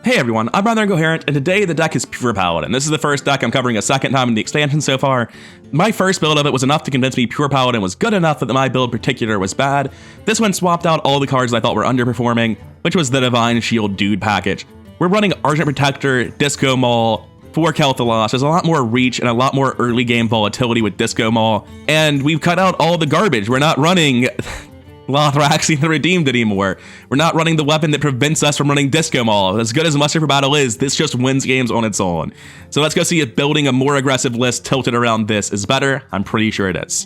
Hey everyone, I'm Brother Incoherent, and today the deck is Pure Paladin. This is the first deck I'm covering a second time in the expansion so far. My first build of it was enough to convince me Pure Paladin was good enough that my build in particular was bad. This one swapped out all the cards I thought were underperforming, which was the Divine Shield Dude package. We're running Argent Protector, Disco Maul, 4 Quel'Thalas. There's a lot more reach and a lot more early game volatility with Disco Maul, and we've cut out all the garbage. We're not running Lothraxian the Redeemed anymore. We're not running the weapon that prevents us from running Disco Maul. As good as Muster for Battle is, this just wins games on its own. So let's go see if building a more aggressive list tilted around this is better. I'm pretty sure it is.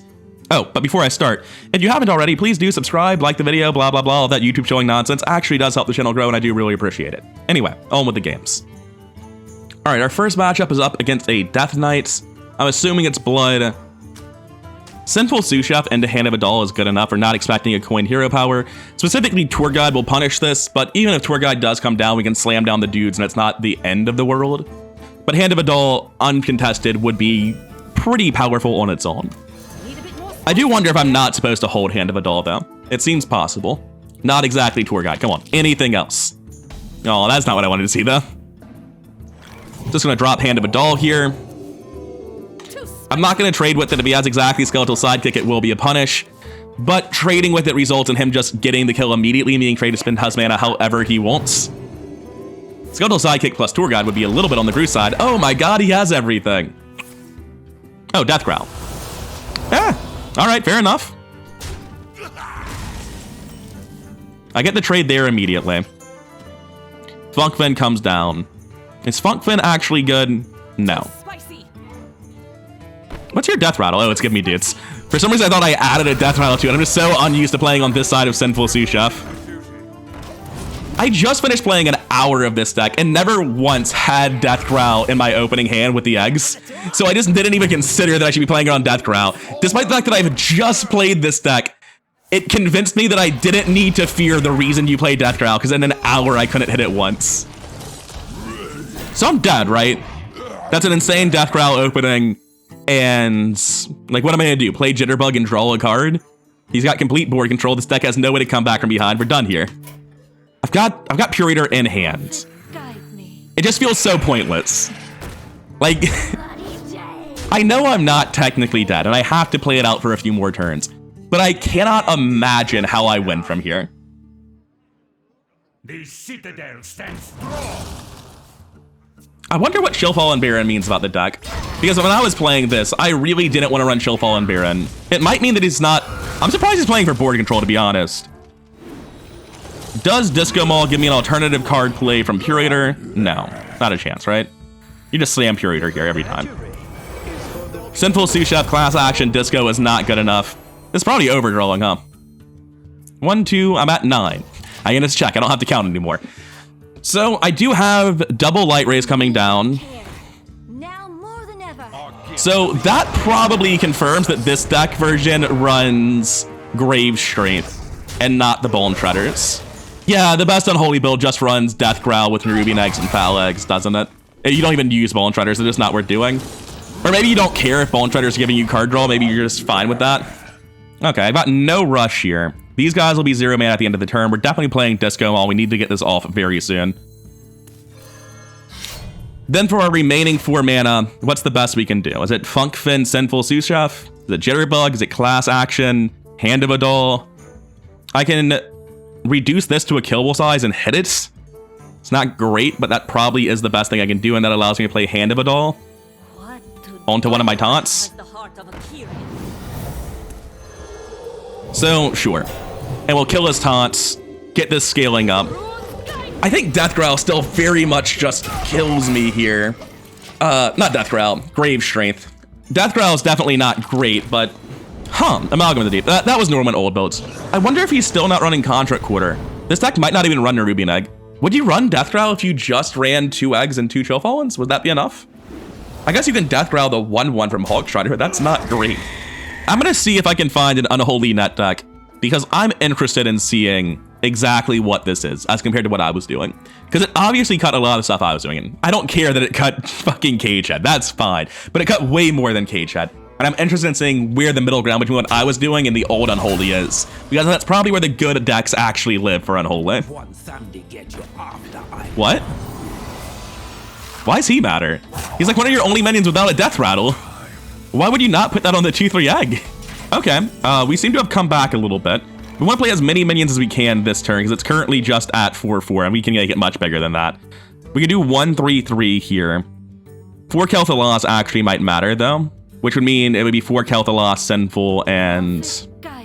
Oh, but before I start, if you haven't already, please do subscribe, like the video, blah, blah, blah. All that YouTube showing nonsense actually does help the channel grow, and I do really appreciate it. Anyway, on with the games. All right, our first matchup is up against a Death Knight. I'm assuming it's Blood. Sinful Sous Chef into Hand of Adal is good enough for not expecting a coin hero power. Specifically, Tour Guide will punish this, but even if Tour Guide does come down, we can slam down the dudes and it's not the end of the world. But Hand of Adal, uncontested, would be pretty powerful on its own. I do wonder if I'm not supposed to hold Hand of Adal, though. It seems possible. Not exactly Tour Guide. Come on, anything else? Oh, that's not what I wanted to see, though. Just gonna drop Hand of Adal here. I'm not going to trade with it. If he has exactly Skeletal Sidekick, it will be a punish. But trading with it results in him just getting the kill immediately, meaning trade to spend his mana however he wants. Skeletal Sidekick plus Tour Guide would be a little bit on the Bruce side. Oh my god, he has everything. Oh, Death Growl. Yeah, alright, fair enough. I get the trade there immediately. Funkfin comes down. Is Funkfin actually good? No. What's your Death Rattle? Oh, it's giving me dudes. For some reason, I thought I added a Death Rattle to it. I'm just so unused to playing on this side of Sinful Sous Chef. I just finished playing an hour of this deck and never once had Death Growl in my opening hand with the eggs. So I just didn't even consider that I should be playing it on Death Growl. Despite the fact that I've just played this deck, it convinced me that I didn't need to fear the reason you play Death Growl, because in an hour I couldn't hit it once. So I'm dead, right? That's an insane Death Growl opening. And, like, what am I going to do? Play Jitterbug and draw a card? He's got complete board control. This deck has no way to come back from behind. We're done here. I've got Purator in hand. It just feels so pointless. Like, I know I'm not technically dead, and I have to play it out for a few more turns. But I cannot imagine how I win from here. The Citadel stands strong. I wonder what Shellfallen Baron means about the deck. Because when I was playing this, I really didn't want to run Shellfallen Baron. It might mean that he's not... I'm surprised he's playing for board control, to be honest. Does Disco Maul give me an alternative card play from Purator? No, not a chance, right? You just slam Purator here every time. Sinful Sous Chef class action Disco is not good enough. It's probably overdrawing, huh? 1, 2, I'm at 9. I can just check, I don't have to count anymore. So I do have double Light Rays coming down. So that probably confirms that this deck version runs Grave Strength and not the Bone Shredders. Yeah, the best Unholy build just runs Death Growl with Ruby Eggs and Foul Eggs, doesn't it? You don't even use Bone Shredders, they're just not worth doing. Or maybe you don't care if Bone Shredders are giving you card draw, maybe you're just fine with that. Okay, I've got no rush here. These guys will be 0 mana at the end of the turn. We're definitely playing Disco Maul. We need to get this off very soon. Then for our remaining 4 mana, what's the best we can do? Is it Funkfin, Sinful Sous Chef? Is it Jitterbug? Is it Class Action? Hand of Adal? I can reduce this to a killable size and hit it. It's not great, but that probably is the best thing I can do, and that allows me to play Hand of Adal onto one of my taunts. So, sure. And we'll kill his taunts, get this scaling up. I think Death Growl still very much just kills me here. Not Death Growl, Grave Strength. Death Growl is definitely not great, but... Amalgam of the Deep. That was normal in old builds. I wonder if he's still not running Contract Quarter. This deck might not even run Nerubian Egg. Would you run Death Growl if you just ran 2 eggs and 2 Chillfallens? Would that be enough? I guess you can Death Growl the 1/1 from Hulk Strider. That's not great. I'm gonna see if I can find an Unholy Net deck, because I'm interested in seeing exactly what this is as compared to what I was doing. Because it obviously cut a lot of stuff I was doing. And I don't care that it cut fucking Cagehead. That's fine. But it cut way more than Cagehead. And I'm interested in seeing where the middle ground between what I was doing and the old Unholy is. Because that's probably where the good decks actually live for Unholy. What? Why does he matter? He's like one of your only minions without a death rattle. Why would you not put that on the 2/3 egg? Okay, we seem to have come back a little bit. We want to play as many minions as we can this turn because it's currently just at 4/4 and we can make it much bigger than that. We can do 1/3/3 here. 4 Quel'Thalas actually might matter though, which would mean it would be 4 Quel'Thalas, Sinful, and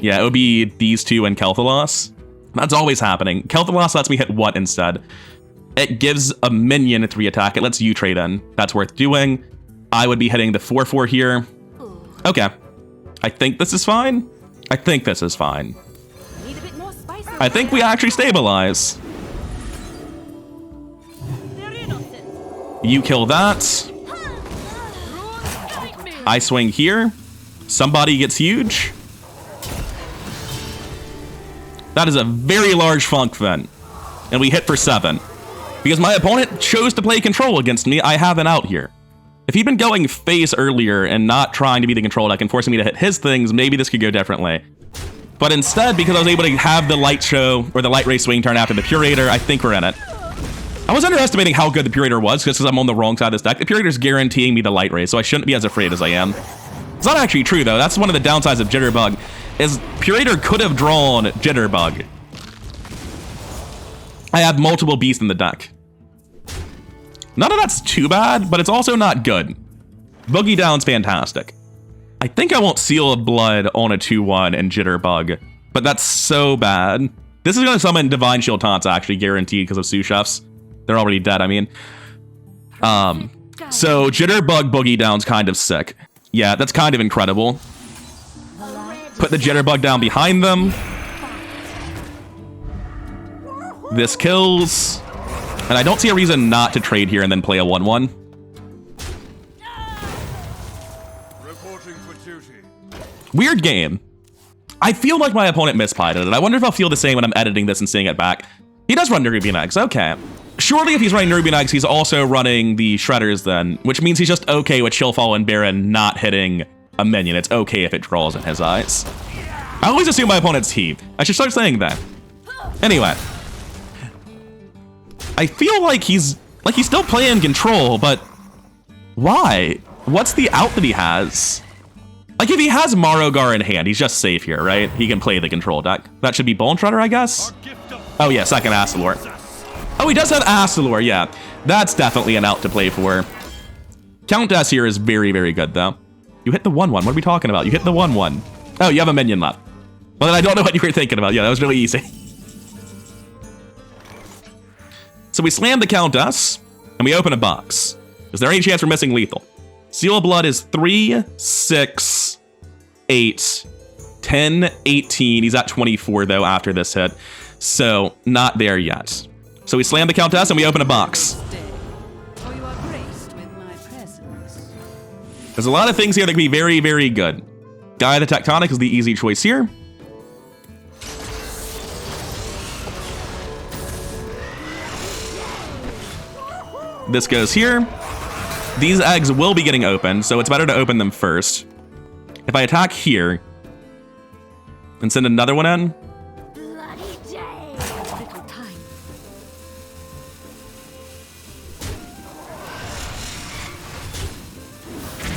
yeah, it would be these two and Quel'Thalas. That's always happening. Quel'Thalas lets me hit what instead? It gives a minion a 3 attack. It lets you trade in. That's worth doing. I would be hitting the 4/4 here. Okay. I think this is fine. I think this is fine. I think we actually stabilize. You kill that. I swing here. Somebody gets huge. That is a very large funk vent. And we hit for 7. Because my opponent chose to play control against me, I have an out here. If he'd been going face earlier and not trying to be the control deck and forcing me to hit his things, maybe this could go differently. But instead, because I was able to have the light show or the light ray swing turn after the Purator, I think we're in it. I was underestimating how good the Purator was because I'm on the wrong side of this deck. The Purator's guaranteeing me the light ray, so I shouldn't be as afraid as I am. It's not actually true though. That's one of the downsides of Jitterbug, is Purator could have drawn Jitterbug. I have multiple beasts in the deck. None of that's too bad, but it's also not good. Boogie Down's fantastic. I think I won't Seal of Blood on a 2/1 and Jitterbug, but that's so bad. This is going to summon Divine Shield taunts, actually, guaranteed because of sous chefs. They're already dead, I mean. So Jitterbug Boogie Down's kind of sick. Yeah, that's kind of incredible. Put the Jitterbug down behind them. This kills. And I don't see a reason not to trade here and then play a 1/1. Weird game. I feel like my opponent mispiloted it. I wonder if I'll feel the same when I'm editing this and seeing it back. He does run Nerubian Eggs, okay. Surely if he's running Nerubian Eggs, he's also running the Shredders then, which means he's just okay with Chillfall and Baron not hitting a minion. It's okay if it draws in his eyes. I always assume my opponent's he. I should start saying that. Anyway. I feel like he's still playing control, but why? What's the out that he has? Like if he has Marogar in hand, he's just safe here, right? He can play the control deck. That should be Bone Shredder, I guess? Oh yeah, second Astalor. Oh, he does have Astalor, yeah. That's definitely an out to play for. Countess here is very, very good though. You hit the 1/1, what are we talking about? You hit the 1/1. Oh, you have a minion left. Well then I don't know what you were thinking about. Yeah, that was really easy. So we slam the Countess, and we open a box. Is there any chance we're missing lethal? Seal of Blood is 3, 6, 8, 10, 18. He's at 24, though, after this hit. So, not there yet. So we slam the Countess, and we open a box. There's a lot of things here that can be very, very good. Gaia the Tectonic is the easy choice here. This goes here. These eggs will be getting opened, so it's better to open them first. If I attack here and send another one in.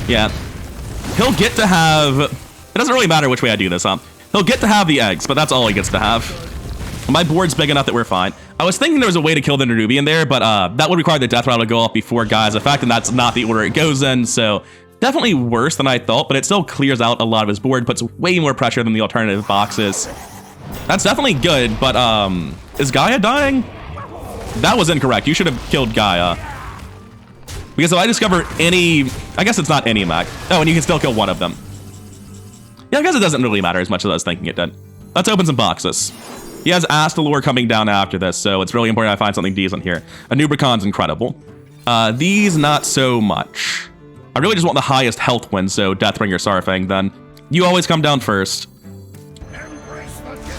Yeah. He'll get to have... It doesn't really matter which way I do this, huh? He'll get to have the eggs, but that's all he gets to have. My board's big enough that we're fine. I was thinking there was a way to kill the Nerubian there, but that would require the death rattle to go off before Gaia's effect, and that's not the order it goes in, so definitely worse than I thought, but it still clears out a lot of his board, puts way more pressure than the alternative boxes. That's definitely good, but is Gaia dying? That was incorrect. You should have killed Gaia. Because if I discover any... I guess it's not any mech. Oh, and you can still kill one of them. Yeah, I guess it doesn't really matter as much as I was thinking it did. Let's open some boxes. He has Astalor coming down after this, so it's really important I find something decent here. A Nubricon's incredible. These, not so much. I really just want the highest health win, so Deathbringer Sarfang, then. You always come down first.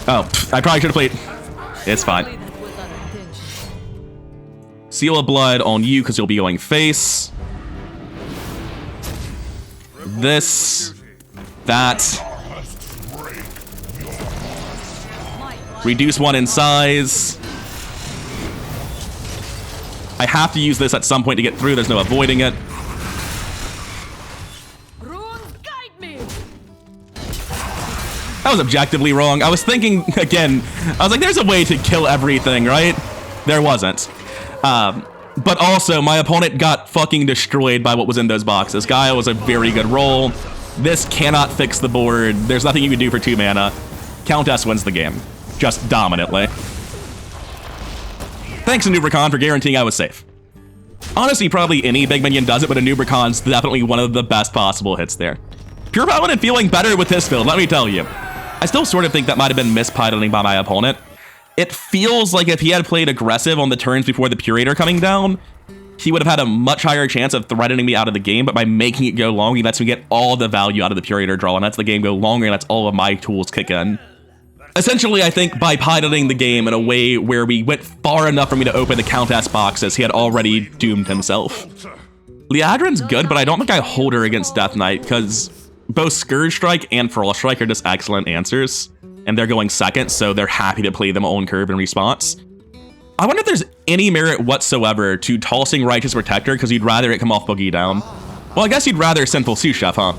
Oh, I probably should have played... It's fine. Seal of Blood on you, because you'll be going face. This. That. Reduce one in size. I have to use this at some point to get through. There's no avoiding it. That was objectively wrong. I was thinking, again, I was like, there's a way to kill everything, right? There wasn't. But also, my opponent got fucking destroyed by what was in those boxes. Gaia was a very good roll. This cannot fix the board. There's nothing you can do for 2 mana. Countess wins the game. Just dominantly. Thanks to Nubricon for guaranteeing I was safe. Honestly, probably any big minion does it, but a Nubricon's definitely one of the best possible hits there. Pure Paladin feeling better with this build, let me tell you. I still sort of think that might have been mispiloting by my opponent. It feels like if he had played aggressive on the turns before the Purator coming down, he would have had a much higher chance of threatening me out of the game, but by making it go long, he lets me get all the value out of the Purator draw, and lets the game go longer, and lets all of my tools kick in. Essentially, I think by piloting the game in a way where we went far enough for me to open the Countess boxes, he had already doomed himself. Liadrin's good, but I don't think I hold her against Death Knight, because both Scourge Strike and Frost Strike are just excellent answers. And they're going second, so they're happy to play them on curve in response. I wonder if there's any merit whatsoever to tossing Righteous Protector because you'd rather it come off Boogie Down. Well, I guess you'd rather Sinful Sous Chef, huh?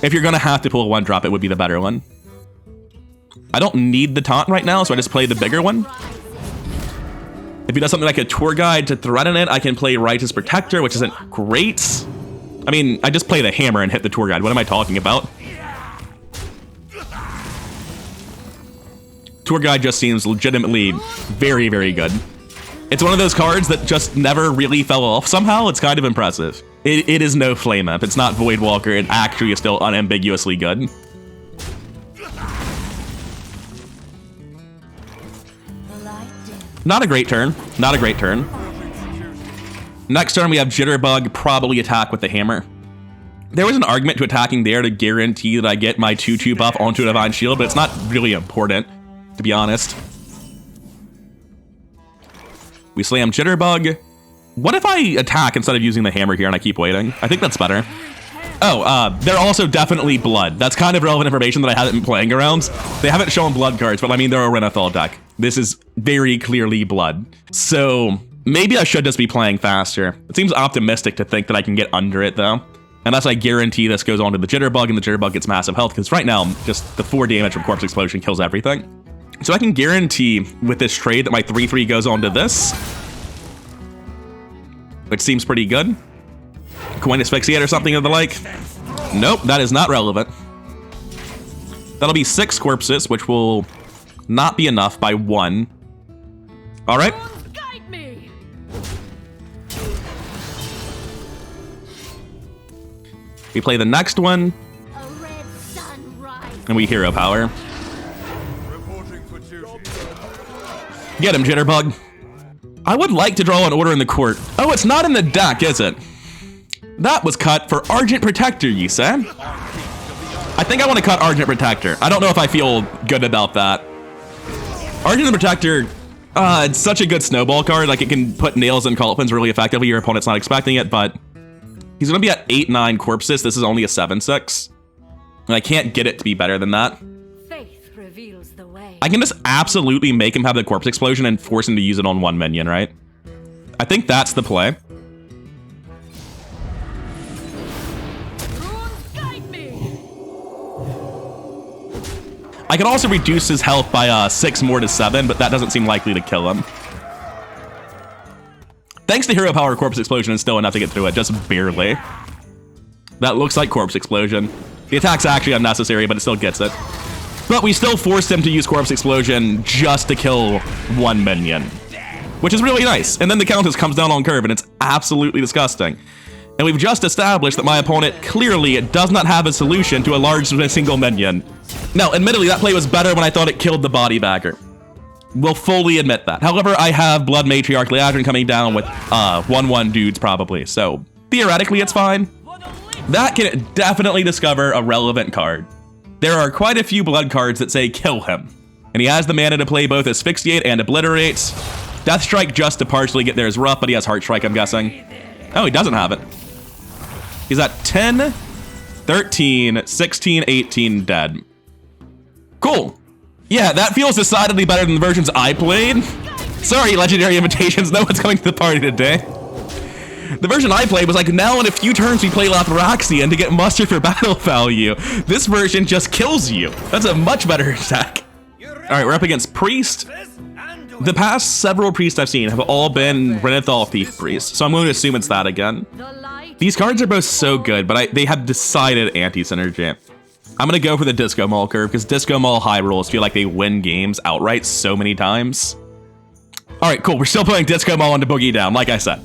If you're gonna have to pull a 1-drop, it would be the better one. I don't need the taunt right now, so I just play the bigger one. If he does something like a Tour Guide to threaten it, I can play Righteous Protector, which isn't great. I mean, I just play the hammer and hit the Tour Guide. What am I talking about? Tour Guide just seems legitimately very, very good. It's one of those cards that just never really fell off somehow. It's kind of impressive. It is no Flame Imp. It's not Void Walker. It actually is still unambiguously good. Not a great turn. Not a great turn. Next turn, we have Jitterbug, probably attack with the hammer. There was an argument to attacking there to guarantee that I get my 2/2 buff onto a Divine Shield, but it's not really important, to be honest. We slam Jitterbug. What if I attack instead of using the hammer here and I keep waiting? I think that's better. Oh, they're also definitely blood. That's kind of relevant information that I haven't been playing around. They haven't shown blood cards, but I mean, they're a Renathal deck. This is very clearly blood. So maybe I should just be playing faster. It seems optimistic to think that I can get under it, though. Unless I guarantee this goes on to the Jitterbug and the Jitterbug gets massive health, because right now, just the 4 damage from Corpse Explosion kills everything. So I can guarantee with this trade that my 3/3 goes on to this, which seems pretty good. Coin Asphyxiate or something of the like. Nope, that is not relevant. That'll be 6 corpses, which will not be enough by 1. All right. We play the next one, and we hero power. Get him, Jitterbug. I would like to draw an Order in the Court. Oh, it's not in the deck, is it? That was cut for Argent Protector, you said? I think I want to cut Argent Protector. I don't know if I feel good about that. Argent Protector, it's such a good snowball card. Like, it can put nails in Colpins really effectively. Your opponent's not expecting it, but he's going to be at 8/9 corpses. This is only a 7/6. And I can't get it to be better than that. Faith reveals the way. I can just absolutely make him have the Corpse Explosion and force him to use it on 1 minion, right? I think that's the play. I can also reduce his health by 6 more to 7, but that doesn't seem likely to kill him. Thanks to Hero Power, Corpse Explosion is still enough to get through it, just barely. That looks like Corpse Explosion. The attack's actually unnecessary, but it still gets it. But we still forced him to use Corpse Explosion just to kill 1 minion, which is really nice. And then the Countess comes down on curve, and it's absolutely disgusting. And we've just established that my opponent clearly does not have a solution to a large single minion. Now, admittedly, that play was better when I thought it killed the body bagger. We'll fully admit that. However, I have Blood Matriarch Liadrin coming down with 1/1 dudes probably, so theoretically it's fine. That can definitely discover a relevant card. There are quite a few blood cards that say kill him, and he has the mana to play both Asphyxiate and Obliterate. Death Strike just to partially get there is rough, but he has Heart Strike, I'm guessing. Oh, he doesn't have it. He's at 10, 13, 16, 18 dead. Cool. Yeah, that feels decidedly better than the versions I played. Sorry, Legendary Invitations, no one's coming to the party today. The version I played was like, now in a few turns we play Lothraxian to get muster for battle value. This version just kills you. That's a much better attack. Alright, we're up against Priest. The past several priests I've seen have all been Renathal Thief Priests, so I'm going to assume it's that again. These cards are both so good, but they have decided anti-synergy. I'm going to go for the Disco Mall curve, because Disco Mall high rolls feel like they win games outright so many times. Alright, cool. We're still playing Disco Mall into Boogie Down, like I said.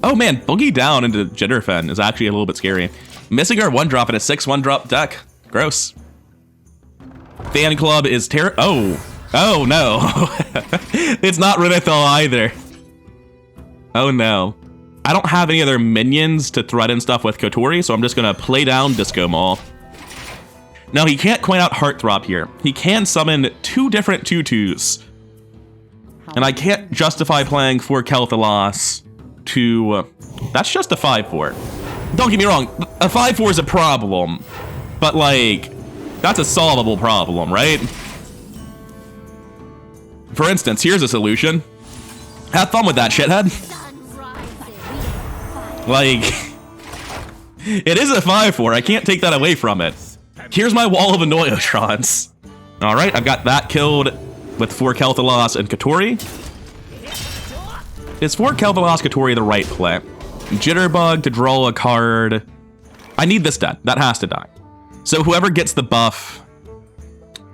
Oh man, Boogie Down into Jitterfen is actually a little bit scary. Missing our 1-drop in a 6-1 drop deck. Gross. Fan Club is Oh no. It's not Renathal either. Oh no. I don't have any other minions to threaten stuff with Kotori, so I'm just gonna play down Disco Mall. Now he can't coin out Heartthrob here. He can summon 2 different 2/2s. And I can't justify playing for Quel'Thalas to... that's just a 5/4. Don't get me wrong, a 5/4 is a problem. But like, that's a solvable problem, right? For instance, here's a solution. Have fun with that, shithead. Like, it is a 5/4. I can't take that away from it. Here's my wall of Annoyotrons. All right, I've got that killed with 4 Quel'Thalas and Kotori. Is 4 Quel'Thalas Kotori the right play? Jitterbug to draw a card. I need this dead. That has to die. So whoever gets the buff...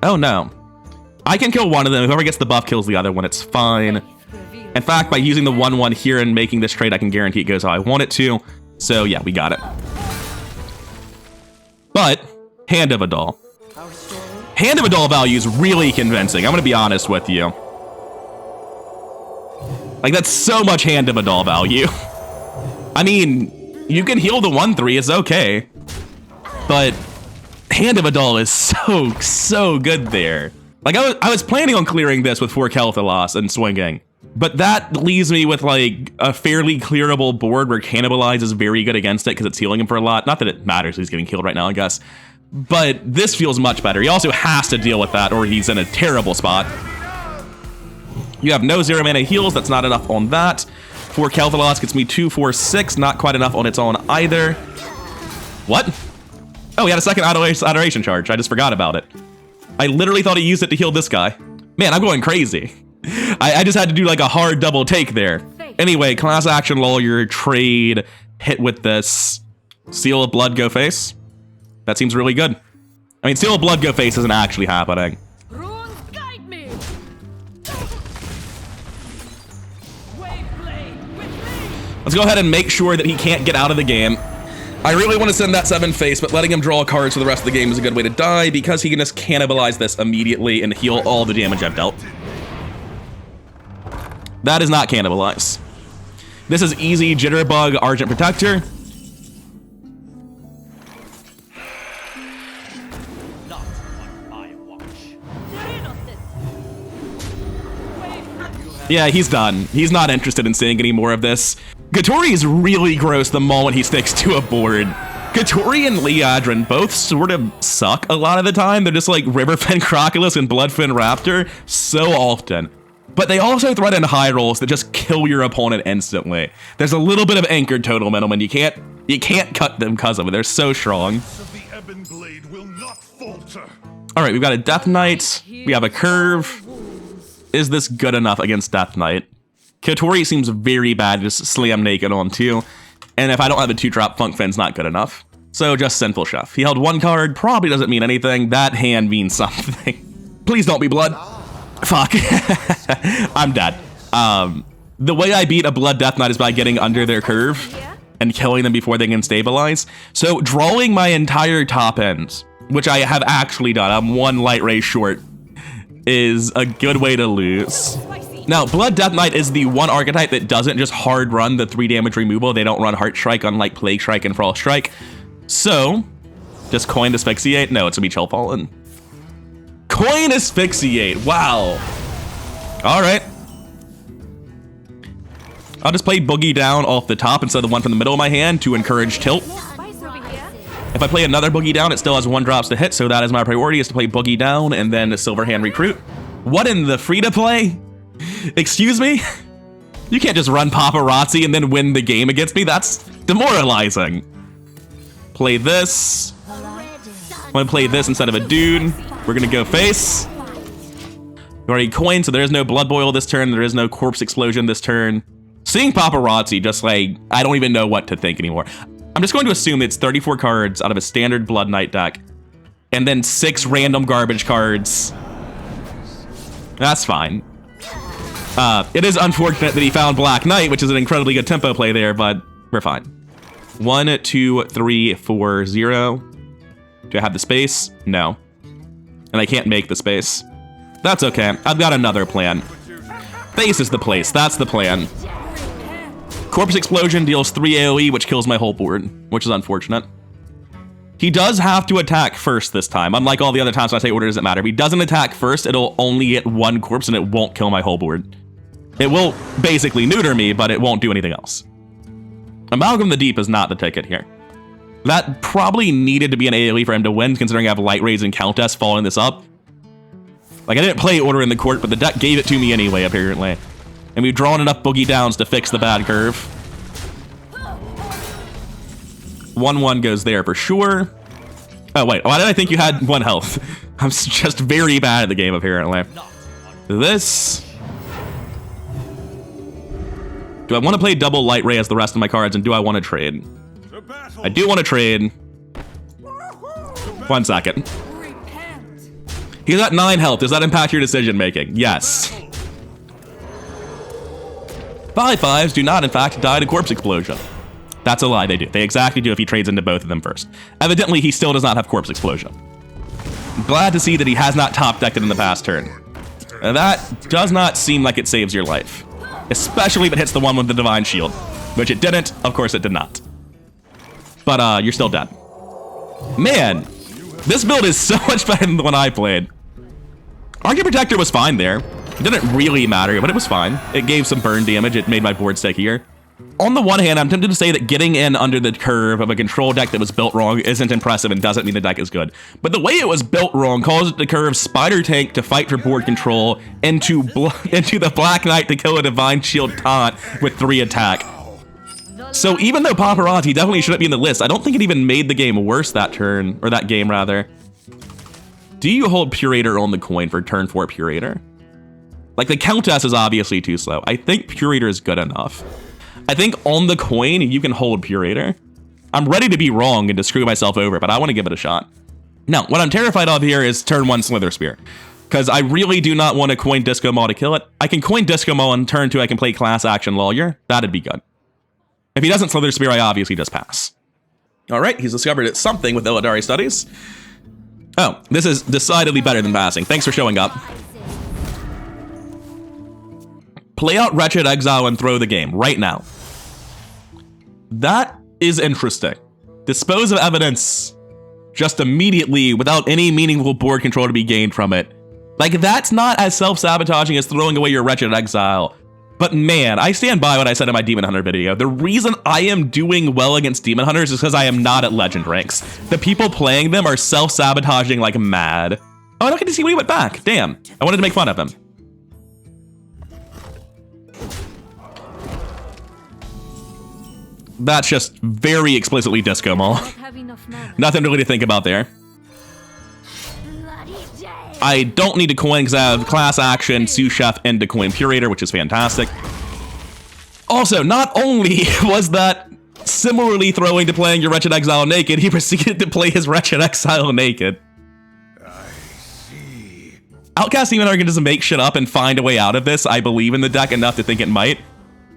oh no. I can kill one of them. Whoever gets the buff kills the other one. It's fine. In fact, by using the 1/1 here and making this trade, I can guarantee it goes how I want it to. So yeah, we got it. But, Hand of a Doll. Hand of a Doll value is really convincing. I'm going to be honest with you. Like, that's so much Hand of a Doll value. I mean, you can heal the 1/3, it's okay. But Hand of a Doll is so good there. Like, I was planning on clearing this with 4 Quel'Thalas and swinging. But that leaves me with, like, a fairly clearable board where Cannibalize is very good against it because it's healing him for a lot. Not that it matters, he's getting killed right now, I guess. But this feels much better. He also has to deal with that or he's in a terrible spot. You have no 0 mana heals, that's not enough on that. 4 Quel'Thalas gets me 2, 4, 6, not quite enough on its own either. What? Oh, he had a second adoration charge, I just forgot about it. I literally thought he used it to heal this guy. Man, I'm going crazy. I just had to do like a hard double take there. Anyway, class action lawyer, trade, hit with this. Seal of Blood, go face. That seems really good. I mean, Seal of Blood, go face isn't actually happening. Runes guide me. Let's go ahead and make sure that he can't get out of the game. I really want to send that 7 face, but letting him draw cards for the rest of the game is a good way to die because he can just cannibalize this immediately and heal all the damage I've dealt. That is not cannibalize. This is easy Jitterbug, Argent Protector. Yeah, he's done. He's not interested in seeing any more of this. Kotori is really gross the moment he sticks to a board. Kotori and Liadrin both sort of suck a lot of the time. They're just like Riverfen Crocodilus and Bloodfin Raptor so often. But they also threaten high rolls that just kill your opponent instantly. There's a little bit of anchored total minimum and you can't cut them because of it. They're so strong. Alright, we've got a Death Knight. We have a curve. Is this good enough against Death Knight? Kotori seems very bad to just slam naked on 2. And if I don't have a 2-drop, Funk Fin's not good enough. So just Sinful Chef. He held 1 card, probably doesn't mean anything. That hand means something. Please don't be blood. Fuck. I'm dead. The way I beat a Blood Death Knight is by getting under their curve and killing them before they can stabilize. So drawing my entire top end, which I have actually done, I'm 1 light ray short, is a good way to lose. Now, Blood Death Knight is the one archetype that doesn't just hard run the 3 damage removal. They don't run Heart Strike unlike Plague Strike and Frost Strike. So, just Coin Asphyxiate? No, it's gonna be Chill Fallen. Coin Asphyxiate, wow. All right. I'll just play Boogie Down off the top instead of the one from the middle of my hand to encourage tilt. If I play another Boogie Down, it still has 1 drops to hit, so that is my priority, is to play Boogie Down and then Silver Hand Recruit. What in the free-to-play? Excuse me? You can't just run paparazzi and then win the game against me. That's demoralizing. Play this. I'm gonna play this instead of a dude. We're gonna go face. We already coined, so there is no blood boil this turn. There is no corpse explosion this turn. Seeing paparazzi, just like, I don't even know what to think anymore. I'm just going to assume it's 34 cards out of a standard Blood Knight deck, and then 6 random garbage cards. That's fine. It is unfortunate that he found Black Knight, which is an incredibly good tempo play there, but we're fine. 1, 2, 3, 4, 0. Do I have the space? No. And I can't make the space. That's okay. I've got another plan. Face is the place. That's the plan. Corpse Explosion deals 3 AoE, which kills my whole board, which is unfortunate. He does have to attack first this time. Unlike all the other times when I say order doesn't matter. If he doesn't attack first, it'll only hit 1 corpse and it won't kill my whole board. It will basically neuter me, but it won't do anything else. Amalgam the Deep is not the ticket here. That probably needed to be an AoE for him to win, considering I have Light Rays and Countess following this up. Like, I didn't play Order in the Court, but the deck gave it to me anyway, apparently. And we've drawn enough boogie downs to fix the bad curve. 1-1 goes there for sure. Oh, wait. Why did I think you had 1 health? I'm just very bad at the game, apparently. This. Do I want to play double Light Ray as the rest of my cards, and do I want to trade? I do want to trade. 1 second. He's at 9 health. Does that impact your decision making? Yes. 5/5s do not, in fact, die to Corpse Explosion. That's a lie, they do. They exactly do if he trades into both of them first. Evidently, he still does not have Corpse Explosion. I'm glad to see that he has not top decked it in the past turn. That does not seem like it saves your life. Especially if it hits the one with the Divine Shield. Which it didn't. Of course it did not. But you're still dead. Man, this build is so much better than the one I played. Arcane Protector was fine there. It didn't really matter, but it was fine. It gave some burn damage. It made my board stickier. On the one hand, I'm tempted to say that getting in under the curve of a control deck that was built wrong isn't impressive and doesn't mean the deck is good. But the way it was built wrong caused the curve Spider Tank to fight for board control into the Black Knight to kill a Divine Shield taunt with 3 attack. So even though Paparazzi definitely shouldn't be in the list, I don't think it even made the game worse that turn, or that game rather. Do you hold Purator on the coin for turn 4 Purator? Like, the Countess is obviously too slow. I think Purator is good enough. I think on the coin, you can hold Purator. I'm ready to be wrong and to screw myself over, but I want to give it a shot. Now, what I'm terrified of here is turn 1 Slither Spear, because I really do not want to coin Disco Maul to kill it. I can coin Disco Maul on turn 2, I can play Class Action Lawyer. That'd be good. If he doesn't Slither Spear, I obviously just pass. All right, he's discovered something with Illidari Studies. Oh, this is decidedly better than passing. Thanks for showing up. Play out Wretched Exile and throw the game right now. That is interesting. Dispose of evidence just immediately without any meaningful board control to be gained from it. Like, that's not as self-sabotaging as throwing away your Wretched Exile. But man, I stand by what I said in my Demon Hunter video. The reason I am doing well against Demon Hunters is because I am not at Legend ranks. The people playing them are self-sabotaging like mad. Oh, I don't get to see when he went back. Damn, I wanted to make fun of him. That's just very explicitly Disco Maul. Nothing really to think about there. I don't need to coin because I have Class Action, Sous Chef, and to coin Purator, which is fantastic. Also, not only was that similarly throwing to playing your Wretched Exile naked, he proceeded to play his Wretched Exile naked. I see. Outcast Demon Hunter can just make shit up and find a way out of this. I believe in the deck enough to think it might,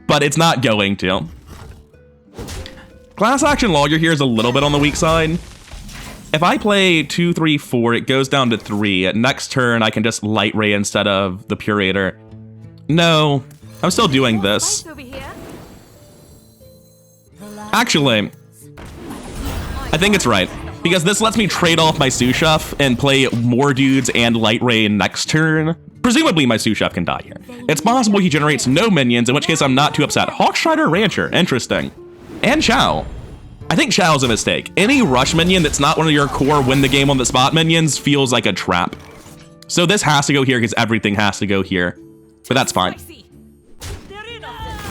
but it's not going to. Class Action Lawyer here is a little bit on the weak side. If I play 2, 3, 4, it goes down to 3. At next turn, I can just Light Ray instead of the Purator. No, I'm still doing this. Actually, I think it's right, because this lets me trade off my Sous Chef and play more dudes and Light Ray next turn. Presumably, my Sous Chef can die here. It's possible he generates no minions, in which case I'm not too upset. Hawkstrider Rancher, interesting. And Chow. I think Chow's a mistake. Any rush minion that's not one of your core win the game on the spot minions feels like a trap. So this has to go here because everything has to go here. but that's fine. Spicy. They're innocent.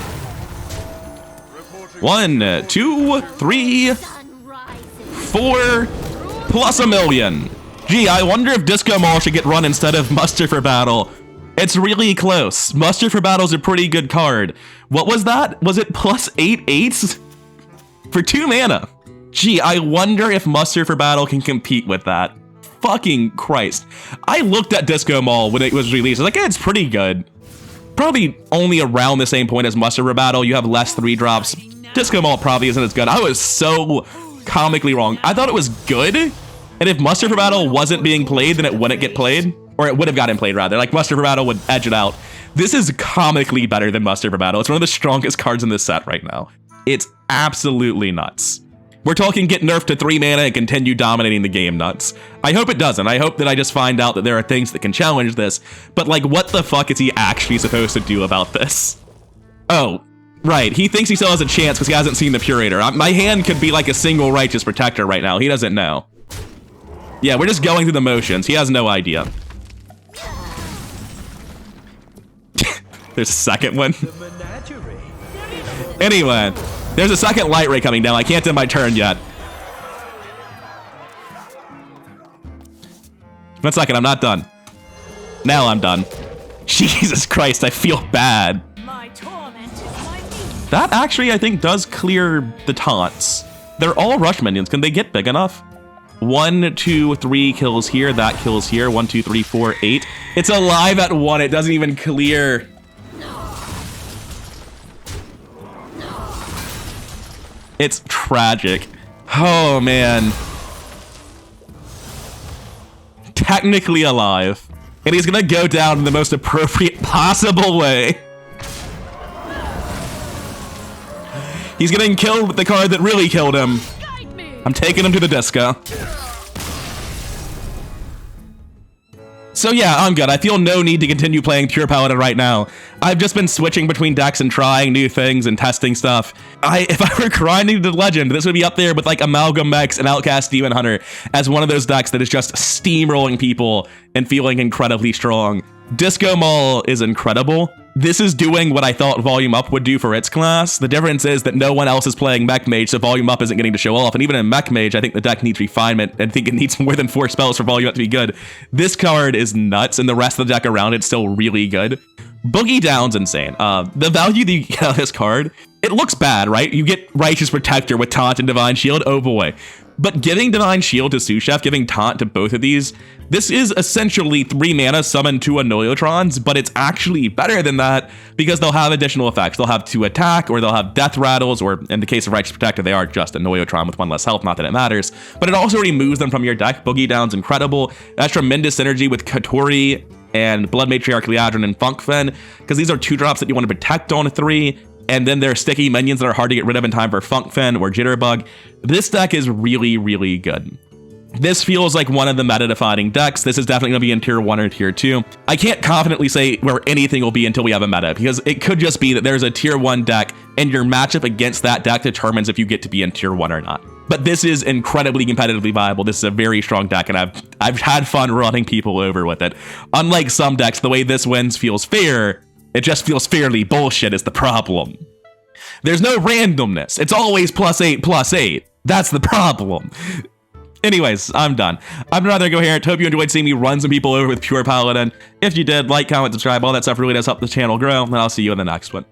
1, 2, 3, Sun rises. 4, plus a million. Gee, I wonder if Disco Mall should get run instead of Muster for Battle. It's really close. Muster for Battle's a pretty good card. What was that? Was it plus 8/8? For 2 mana. Gee, I wonder if Muster for Battle can compete with that. Fucking Christ. I looked at Disco Mall when it was released. I was like, it's pretty good. Probably only around the same point as Muster for Battle. You have less 3-drops. Disco Mall probably isn't as good. I was so comically wrong. I thought it was good. And if Muster for Battle wasn't being played, then it wouldn't get played. Or it would have gotten played, rather. Like, Muster for Battle would edge it out. This is comically better than Muster for Battle. It's one of the strongest cards in this set right now. It's absolutely nuts. We're talking get nerfed to 3 mana and continue dominating the game nuts. I hope it doesn't. I hope that I just find out that there are things that can challenge this. But, like, what the fuck is he actually supposed to do about this? Oh, right. He thinks he still has a chance because he hasn't seen the Curator. My hand could be like a single Righteous Protector right now. He doesn't know. Yeah, we're just going through the motions. He has no idea. There's a second one. Anyway, there's a second light ray coming down. I can't end my turn yet. 1 second, I'm not done. Now I'm done. Jesus Christ, I feel bad. My torment is my meat. That actually, I think, does clear the taunts. They're all rush minions. Can they get big enough? 1, 2, 3 kills here. That kills here. 1, 2, 3, 4, 8. It's alive at 1. It doesn't even clear. It's tragic. Oh, man. Technically alive. And he's gonna go down in the most appropriate possible way. He's getting killed with the card that really killed him. Guide me. I'm taking him to the disco. So yeah, I'm good. I feel no need to continue playing Pure Paladin right now. I've just been switching between decks and trying new things and testing stuff. If I were grinding to Legend, this would be up there with like Amalgam Mechs and Outcast Demon Hunter as one of those decks that is just steamrolling people and feeling incredibly strong. Disco Mall is incredible. This is doing what I thought Volume Up would do for its class. The difference is that no one else is playing Mech Mage, so Volume Up isn't getting to show off. And even in Mech Mage, I think the deck needs refinement. I think it needs more than 4 spells for Volume Up to be good. This card is nuts, and the rest of the deck around it's still really good. Boogie Down's insane. The value that you get out of this card, it looks bad, right? You get Righteous Protector with Taunt and Divine Shield, oh boy. But giving Divine Shield to Sous-Chef, giving Taunt to both of these, this is essentially 3 mana summon 2 Annoyotrons, but it's actually better than that because they'll have additional effects. They'll have 2 attack, or they'll have Death Rattles, or in the case of Righteous Protector, they are just Annoyotron with 1 less health, not that it matters. But it also removes them from your deck. Boogie Down's incredible. That's tremendous synergy with Katori and Blood Matriarch Liadrin and Funkfen, because these are 2-drops that you want to protect on 3. And then there are sticky minions that are hard to get rid of in time for Funkfen or Jitterbug. This deck is really, really good. This feels like one of the meta-defining decks. This is definitely going to be in tier 1 or tier 2. I can't confidently say where anything will be until we have a meta, because it could just be that there's a tier 1 deck and your matchup against that deck determines if you get to be in tier 1 or not. But this is incredibly competitively viable. This is a very strong deck, and I've had fun running people over with it. Unlike some decks, the way this wins feels fair. It just feels fairly bullshit is the problem. There's no randomness. It's always +8/+8. That's the problem. Anyways, I'm done. I'm rather Incoherent. Hope you enjoyed seeing me run some people over with Pure Paladin. If you did, like, comment, subscribe. All that stuff really does help the channel grow, and I'll see you in the next one.